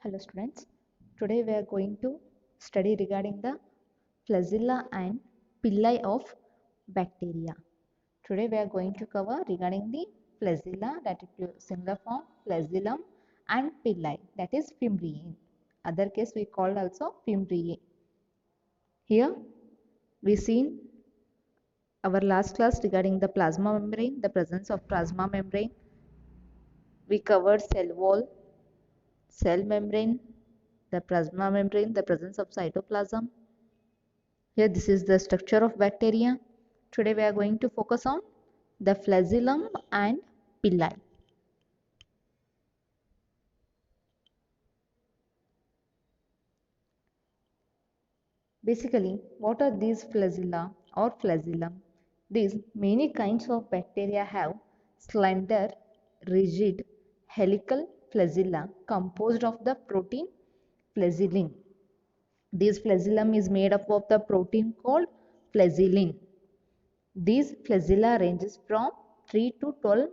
Hello students, today we are going to study regarding the flagella and pili of bacteria. Today we are going to cover regarding the flagella, that is singular form, flagellum, and pili, that is fimbriae. In other case we called also fimbriae. Here we seen our last class regarding the plasma membrane, the presence of plasma membrane. We covered cell wall, cell membrane, the plasma membrane, the presence of cytoplasm. Here this is the structure of bacteria. Today we are going to focus on the flagellum and pili. Basically, what are these flagella or flagellum? These many kinds of bacteria have slender, rigid, helical flagella composed of the protein flagellin. This flagellum is made up of the protein called flagellin. These flagella ranges from 3 to 12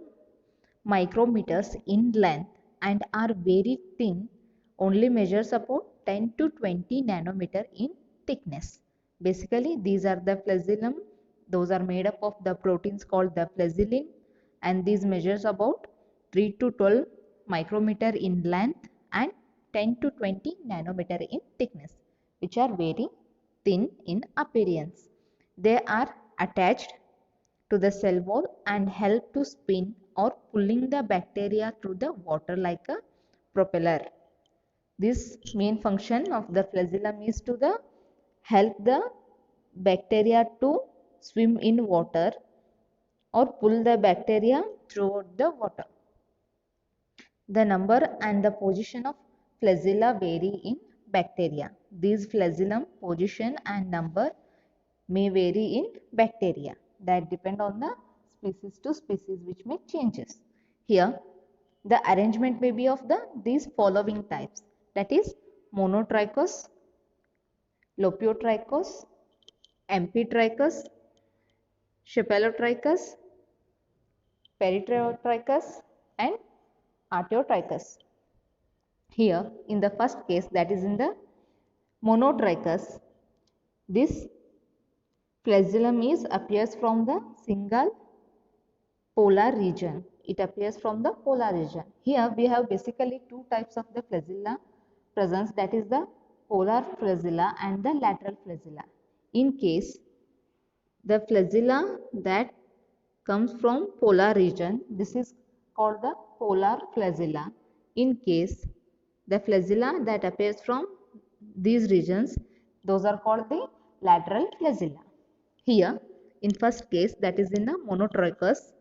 micrometers in length and are very thin, only measures about 10 to 20 nanometer in thickness. Basically, these are the flagellum. Those are made up of the proteins called the flagellin, and these measures about 3 to 12 micrometer in length and 10 to 20 nanometer in thickness, which are very thin in appearance. They are attached to the cell wall and help to spin or pulling the bacteria through the water like a propeller. This main function of the flagellum is to help the bacteria to swim in water or pull the bacteria throughout the water. The number and the position of flagella vary in bacteria. These flagellum position and number may vary in bacteria, that depend on the species to species, which may changes. Here the arrangement may be of these following types, that is monotrichous, lopiotrichous, amphitrichous, cephalotrichous, peritrichous, and artiotrichous. Here in the first case, that is in the monotrichous, this flagellum appears from the single polar region. It appears from the polar region. Here we have basically two types of the flagella presence, that is the polar flagella and the lateral flagella. In case the flagella that comes from polar region, this is called the polar flagella. In case the flagella that appears from these regions, those are called the lateral flagella. Here in first case, that is in the monotrichous,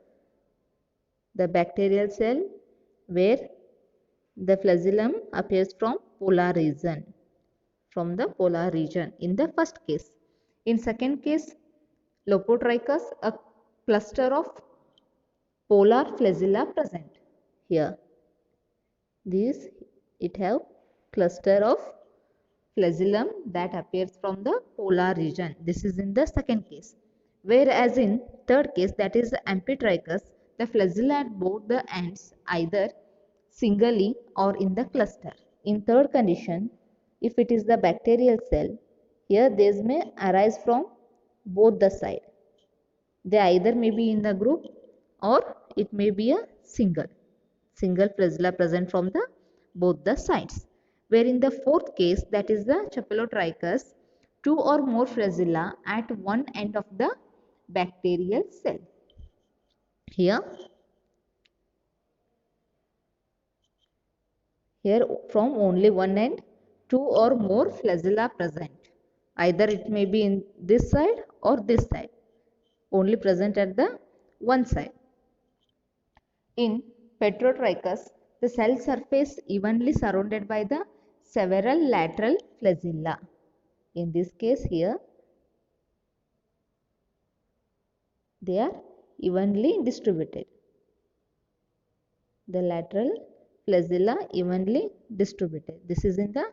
the bacterial cell where the flagellum appears from polar region, in the first case. In second case, Lopotrichus, a cluster of polar flagella present. Here this it have cluster of flagellum that appears from the polar region. This is in the second case. Whereas in third case, that is amphitrichus, the flagella at both the ends, either singly or in the cluster. In third condition, if it is the bacterial cell, here these may arise from both the side. They either may be in the group or it may be a single flagella present from the both the sides. Where in the fourth case, that is the cephalotrichus, two or more flagella at one end of the bacterial cell. Here from only one end, two or more flagella present. Either it may be in this side or this side, only present at the one side. In Petrotrichus, the cell surface evenly surrounded by the several lateral flagella. In this case here, they are evenly distributed. The lateral flagella evenly distributed. This is in the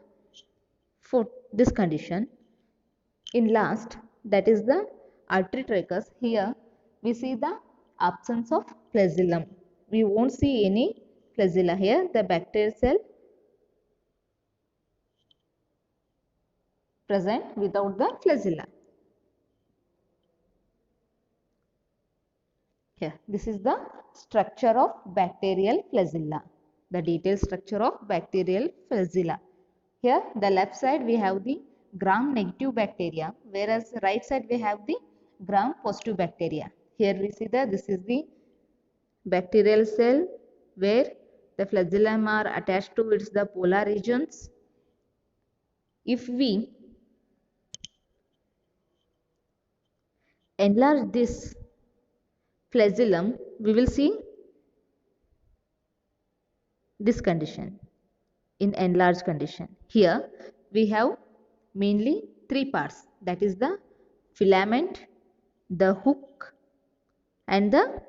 this condition. In last, that is the arteritrichus. Here we see the absence of flagellum. We won't see any flagella here. The bacterial cell present without the flagella. Here, this is the structure of bacterial flagella, the detailed structure of bacterial flagella. Here, the left side we have the gram-negative bacteria, whereas right side we have the gram-positive bacteria. Here we see that this is the bacterial cell where the flagellum are attached to its the polar regions. If we enlarge this flagellum, we will see this condition in enlarged condition. Here we have mainly three parts, that is the filament, the hook and the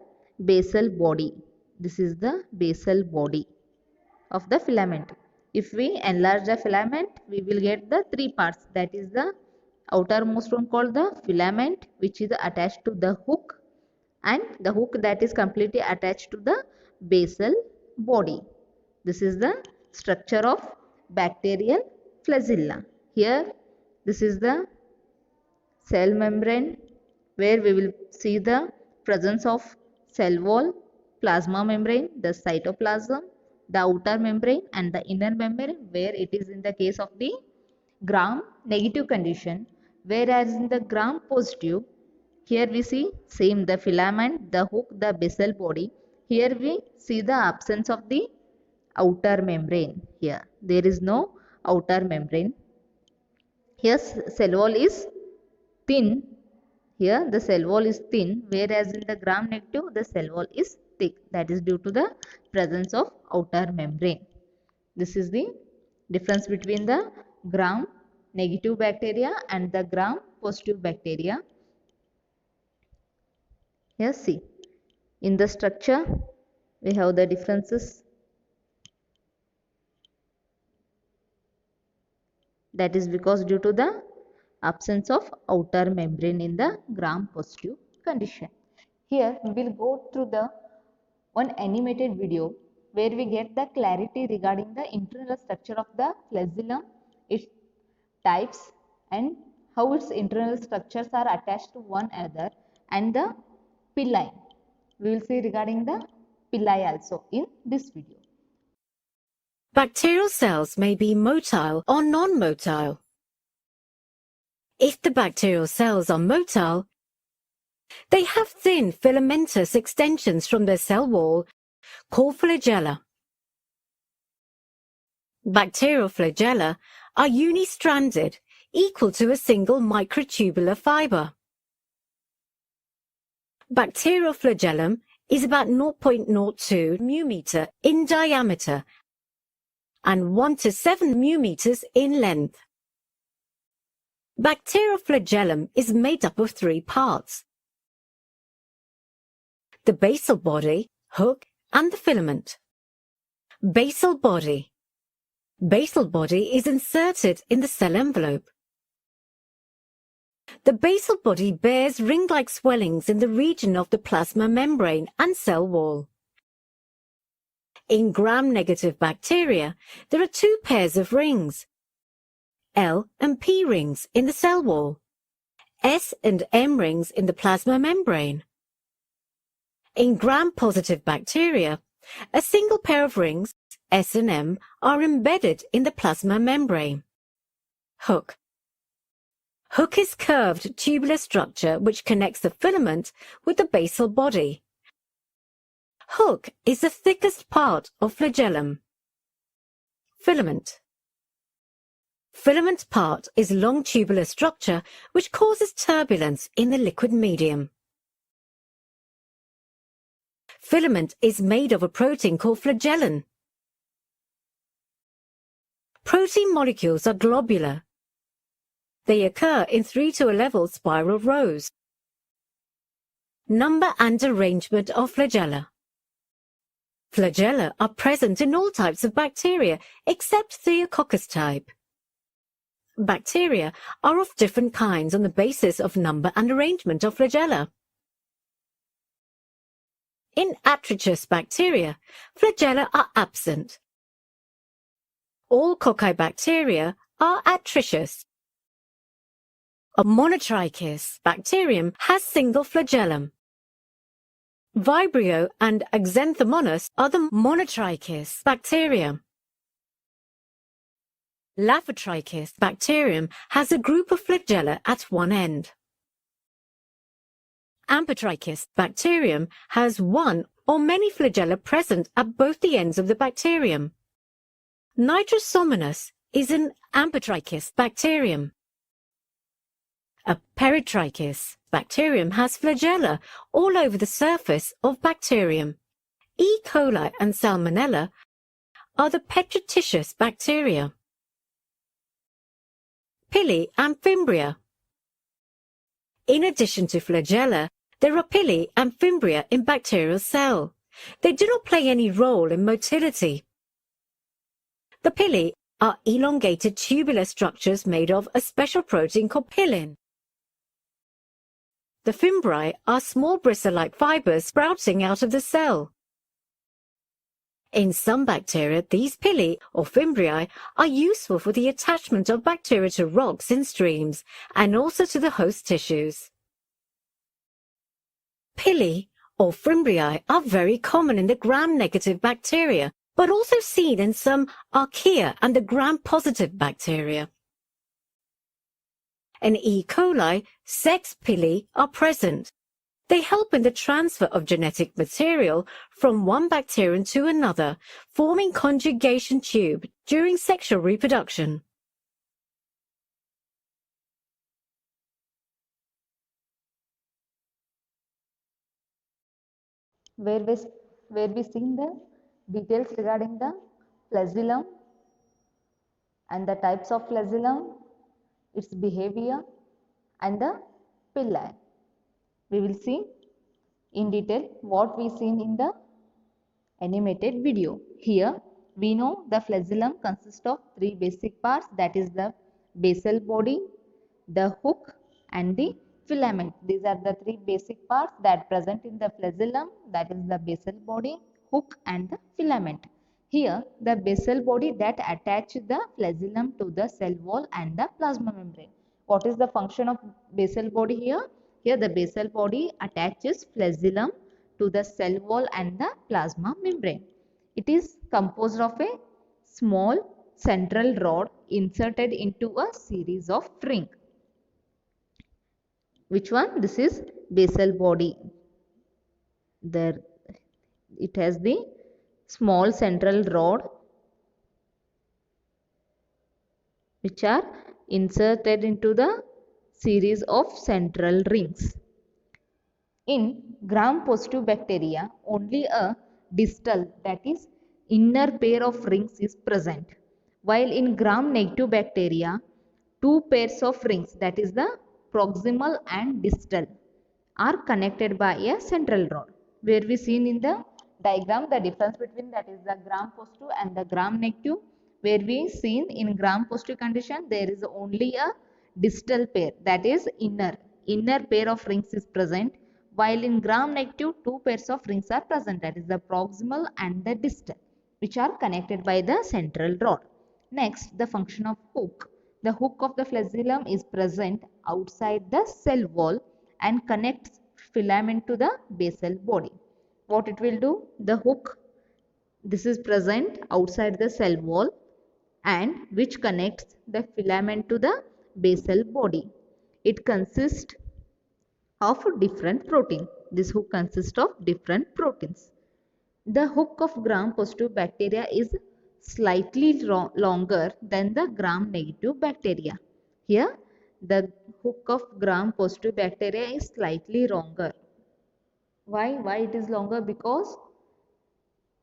basal body. This is the basal body of the filament. If we enlarge the filament, we will get the three parts, that is the outermost one called the filament, which is attached to the hook, and the hook that is completely attached to the basal body. This is the structure of bacterial flagella. Here this is the cell membrane where we will see the presence of cell wall, plasma membrane, the cytoplasm, the outer membrane and the inner membrane, where it is in the case of the gram negative condition, whereas in the gram positive, here we see same the filament, the hook, the basal body. Here we see the absence of the outer membrane. Here there is no outer membrane. Here cell wall is thin. Here the cell wall is thin, whereas in the gram negative the cell wall is thick. That is due to the presence of outer membrane. This is the difference between the gram negative bacteria and the gram positive bacteria. Here see, in the structure we have the differences. That is because due to the absence of outer membrane in the gram positive condition. Here we will go through the one animated video where we get the clarity regarding the internal structure of the flagellum, its types and how its internal structures are attached to one another, and the pili. We will see regarding the pili also in this video. Bacterial cells may be motile or non-motile. If the bacterial cells are motile, they have thin filamentous extensions from their cell wall called flagella. Bacterial flagella are unistranded, equal to a single microtubular fiber. Bacterial flagellum is about 0.02 μm in diameter and 1 to 7 μm in length. Bacterial flagellum is made up of three parts: the basal body, hook, and the filament. Basal body. Basal body is inserted in the cell envelope. The basal body bears ring-like swellings in the region of the plasma membrane and cell wall. In gram-negative bacteria, there are two pairs of rings, L and P rings in the cell wall, S and M rings in the plasma membrane. In gram-positive bacteria, a single pair of rings, S and M, are embedded in the plasma membrane. Hook. Hook is curved tubular structure which connects the filament with the basal body. Hook is the thickest part of flagellum. Filament. Filament part is long tubular structure which causes turbulence in the liquid medium. Filament is made of a protein called flagellin. Protein molecules are globular. They occur in 3 to 11 spiral rows. Number and arrangement of flagella. Flagella are present in all types of bacteria except Theococcus type. Bacteria are of different kinds on the basis of number and arrangement of flagella. In Atrichous bacteria, flagella are absent. All cocci bacteria are atricious. of Monotrichus bacterium has single flagellum. Vibrio and Xanthomonas are the Monotrichus bacteria. Laphotrichus bacterium has a group of flagella at one end. Amphotrichus bacterium has one or many flagella present at both the ends of the bacterium. Nitrosomonas is an Amphotrichus bacterium. A Peritrichus bacterium has flagella all over the surface of bacterium. E. coli and Salmonella are the Petritious bacteria. Pili and Fimbria. In addition to flagella, there are pili and fimbria in bacterial cell. They do not play any role in motility. The pili are elongated tubular structures made of a special protein called pilin. The fimbriae are small bristle-like fibers sprouting out of the cell. In some bacteria, these pili or fimbriae are useful for the attachment of bacteria to rocks in streams and also to the host tissues. Pili or fimbriae are very common in the gram-negative bacteria, but also seen in some archaea and the gram-positive bacteria. In E. coli, sex pili are present. They help in the transfer of genetic material from one bacterium to another, forming conjugation tube during sexual reproduction. Where we seen the details regarding the flagellum and the types of flagellum, its behavior and the pili. We will see in detail what we seen in the animated video. Here we know the flagellum consists of three basic parts, that is the basal body, the hook and the filament. These are the three basic parts that present in the flagellum, that is the basal body, hook and the filament. Here the basal body that attach the flagellum to the cell wall and the plasma membrane. What is the function of basal body here? Here the basal body attaches flagellum to the cell wall and the plasma membrane. It is composed of a small central rod inserted into a series of rings. Which one? This is basal body. There it has the small central rod which are inserted into the series of central rings. In gram-positive bacteria, only a distal, that is inner pair of rings is present, while in gram-negative bacteria, two pairs of rings, that is the proximal and distal, are connected by a central rod. Where we seen in the diagram the difference between, that is the gram-positive and the gram-negative. Where we seen in gram-positive condition there is only a distal pair, that is inner pair of rings is present, while in gram-negative two pairs of rings are present, that is the proximal and the distal, which are connected by the central rod. Next, the function of hook. The hook of the flagellum is present outside the cell wall and connects filament to the basal body. What it will do? The hook, this is present outside the cell wall and which connects the filament to the basal body. It consists of different protein. This hook consists of different proteins. The hook of gram-positive bacteria is slightly longer than the gram-negative bacteria. Here, the hook of gram-positive bacteria is slightly longer. Why it is longer? Because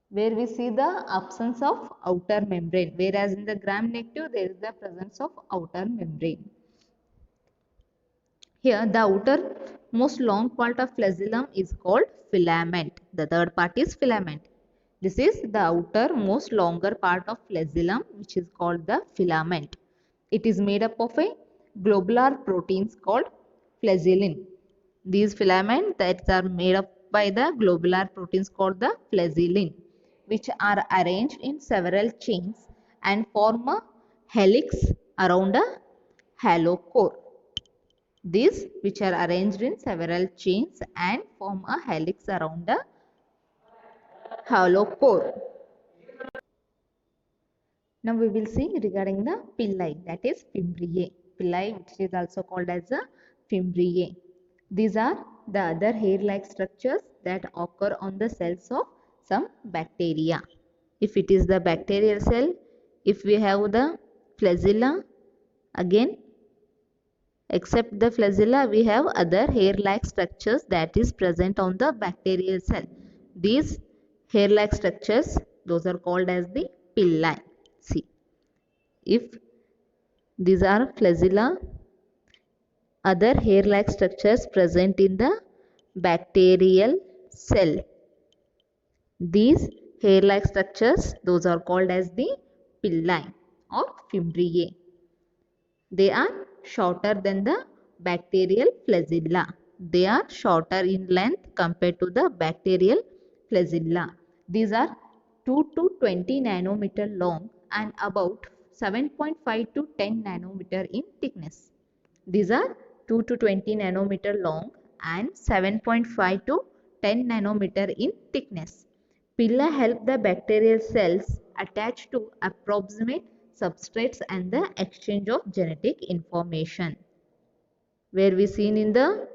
where we see the absence of outer membrane, whereas in the gram-negative there is the presence of outer membrane. Here the outermost long part of flagellum is called filament. The third part is filament. This is the outermost longer part of flagellum, which is called the filament. It is made up of a globular proteins called flagellin. These filaments that are made up by the globular proteins called the flagellin, which are arranged in several chains and form a helix around a halo core. These, which are arranged in several chains and form a helix around a hollow core. Now we will see regarding the pili, that is fimbriae. Pili, which is also called as a fimbriae. These are the other hair-like structures that occur on the cells of some bacteria. If it is the bacterial cell, if we have the flagella, again except the flagella, we have other hair-like structures that is present on the bacterial cell. These hair-like structures, those are called as the pili. See, if these are flagella, other hair-like structures present in the bacterial cell. These hair-like structures, those are called as the pili or fimbriae. They are shorter than the bacterial flagella. They are shorter in length compared to the bacterial flagella. These are 2 to 20 nanometer long and about 7.5 to 10 nanometer in thickness. These are 2 to 20 nanometer long and 7.5 to 10 nanometer in thickness. Pili help the bacterial cells attach to approximate substrates and the exchange of genetic information. Where we seen in the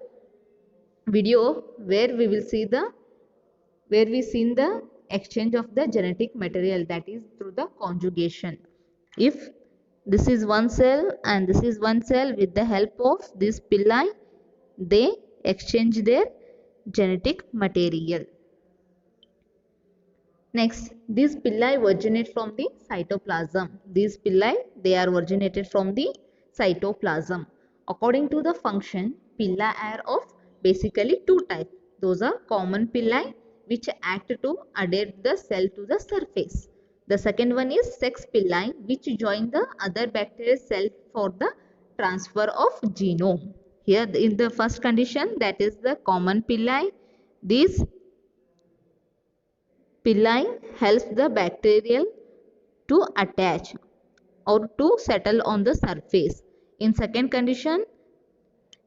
video, where we seen the exchange of the genetic material, that is through the conjugation. If this is one cell and this is one cell, with the help of this pili, they exchange their genetic material. Next, these pili originate from the cytoplasm. These pili, they are originated from the cytoplasm. According to the function, pili are of basically two types. Those are common pili, which act to adapt the cell to the surface. The second one is sex pili, which join the other bacterial cell for the transfer of genome. Here in the first condition, that is the common pili, these pili helps the bacterial to attach or to settle on the surface. In second condition,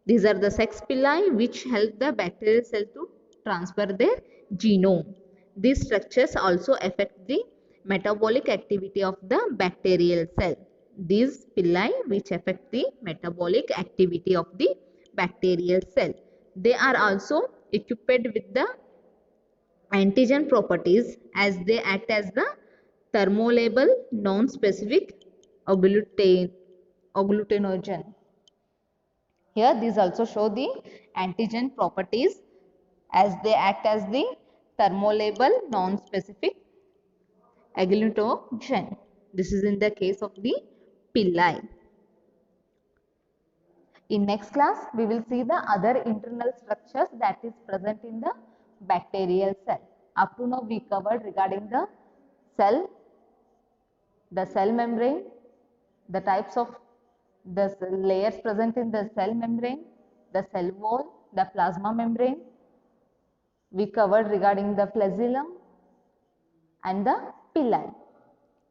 these are the sex pili which help the bacterial cell to transfer their genome. These structures also affect the metabolic activity of the bacterial cell. These pili which affect the metabolic activity of the bacterial cell. They are also equipped with the antigen properties as they act as the thermolabile non-specific agglutinogen. Here these also show the antigen properties as they act as the thermolabile non-specific agglutinogen. This is in the case of the pili. In next class, we will see the other internal structures that is present in the bacterial cell. Up to now, we covered regarding the cell membrane, the types of the layers present in the cell membrane, the cell wall, the plasma membrane. We covered regarding the flagellum and the pili.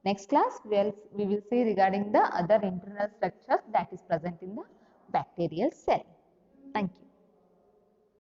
Next class, we will see regarding the other internal structures that is present in the bacterial cell. Thank you.